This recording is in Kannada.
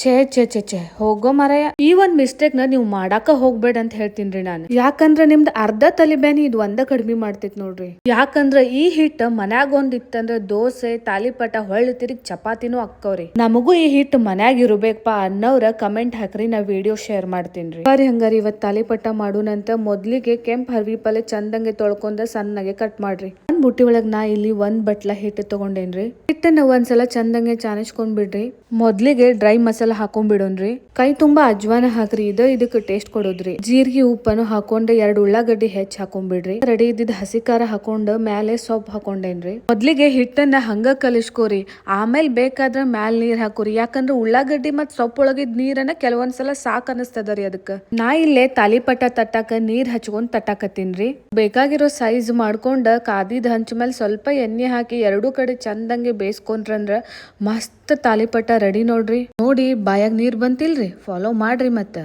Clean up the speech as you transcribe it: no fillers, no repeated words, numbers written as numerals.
ಛೇ ಹೋಗೋ ಮಾರಾಯ. ಈ ಒಂದ್ ಮಿಸ್ಟೇಕ್ ನ ನೀವು ಮಾಡಾಕ ಹೋಗ್ಬೇಡ ಅಂತ ಹೇಳ್ತೀನ್ರಿ ನಾನು. ಯಾಕಂದ್ರ ನಿಮ್ದ್ ಅರ್ಧ ತಲಿಬ್ಯಾನಿ ಇದು ಒಂದ ಕಡಿಮೆ ಮಾಡ್ತೈತ್ ನೋಡ್ರಿ. ಯಾಕಂದ್ರ ಈ ಹಿಟ್ಟ ಮನ್ಯಾಗ ಒಂದ್ ಇತ್ತಂದ್ರ ದೋಸೆ ತಾಲಿಪಟ ಹೊಳ್ಳಿ ತಿರುಗಿ ಚಪಾತಿನೂ ಅಕ್ಕವ್ರಿ. ನಮಗೂ ಈ ಹಿಟ್ ಮನ್ಯಾಗ ಇರ್ಬೇಕಪ್ಪ ಅನ್ನವ್ರ ಕಮೆಂಟ್ ಹಾಕ್ರಿ, ನಾ ವಿಡಿಯೋ ಶೇರ್ ಮಾಡ್ತೀನ್ರಿ. ಬರ್ರಿ ಹಂಗಾರಿ ಇವತ್ ತಾಲಿಪಟ ಮಾಡೋಣಂತ. ಮೊದ್ಲಿಗೆ ಕೆಂಪ್ ಹರ್ವಿ ಪಲ್ಲೆ ಚಂದಂಗೆ ತೊಳ್ಕೊಂಡ ಸಣ್ಣಗೆ ಕಟ್ ಮಾಡ್ರಿ. ಒಂದ್ ಬುಟ್ಟಿ ಒಳಗ್ ನಾ ಇಲ್ಲಿ ಒಂದ್ ಬಟ್ಲ ಹಿಟ್ಟು ತಗೊಂಡೇನ್ರಿ. ಹಿಟ್ಟನ್ನ ಒಂದ್ಸಲ ಚಂದಂಗೆ ಚಾನಿಸ್ಕೊಂಡ್ ಬಿಡ್ರಿ. ಮೊದ್ಲಿಗೆ ಡ್ರೈ ಮಸಾಲ ಹಾಕೊಂಡ್ ಬಿಡೋಣ್ರಿ. ಕೈ ತುಂಬಾ ಅಜ್ವಾನ ಹಾಕ್ರಿ, ಇದಕ್ ಟೇಸ್ಟ್ ಕೊಡೋದ್ರಿ. ಜೀರಿಗೆ ಉಪ್ಪನ್ನು ಹಾಕೊಂಡ್ 2 ಉಳ್ಳಾಗಡ್ಡಿ ಹೆಚ್ಚ ಹಾಕೊಂಡ್ ಬಿಡ್ರಿ. ರೆಡಿ ಇದ್ದಿದ್ ಹಸಿ ಖಾರ ಹಾಕೊಂಡ್ ಮ್ಯಾಲೆ ಸೊಪ್ಪು ಹಾಕೊಂಡೇನ್ರಿ. ಮೊದ್ಲಿಗೆ ಹಿಟ್ಟನ್ನ ಹಂಗ ಕಲಿಸ್ಕೋರಿ, ಆಮೇಲೆ ಬೇಕಾದ್ರ ಮ್ಯಾಲ ನೀರ್ ಹಾಕೋರಿ. ಯಾಕಂದ್ರ ಉಳ್ಳಾಗಡ್ಡಿ ಮತ್ ಸೊಪ್ಪೊಳಗಿದ್ ನೀರನ್ನ ಕೆಲವೊಂದ್ಸಲ ಸಾಕ್ ಅನಸ್ತದರಿ. ಅದಕ್ಕ ನಾ ಇಲ್ಲೇ ತಾಲಿಪಟ ತಟ್ಟಾಕ ನೀರ್ ಹಚ್ಕೊಂಡ್ ತಟ್ಟಾಕತ್ತೀನ್ರಿ. ಬೇಕಾಗಿರೋ ಸೈಜ್ ಮಾಡ್ಕೊಂಡ ಕಾದಿದ್ ಹಂಚ ಮೇಲೆ ಸ್ವಲ್ಪ ಎಣ್ಣೆ ಹಾಕಿ 2 ಕಡೆ ಚಂದಂಗೆ ಬೇಯಿಸ್ಕೊಂಡ್ರಂದ್ರ ಮಸ್ತ್ ತಾಲಿಪಟ ರೆಡಿ ನೋಡ್ರಿ. ನೋಡಿ ಬಾಯಾಗ ನೀರ್ ಬಂತಿಲ್ರಿ, ಫಾಲೋ ಮಾಡ್ರಿ ಮತ್ತ.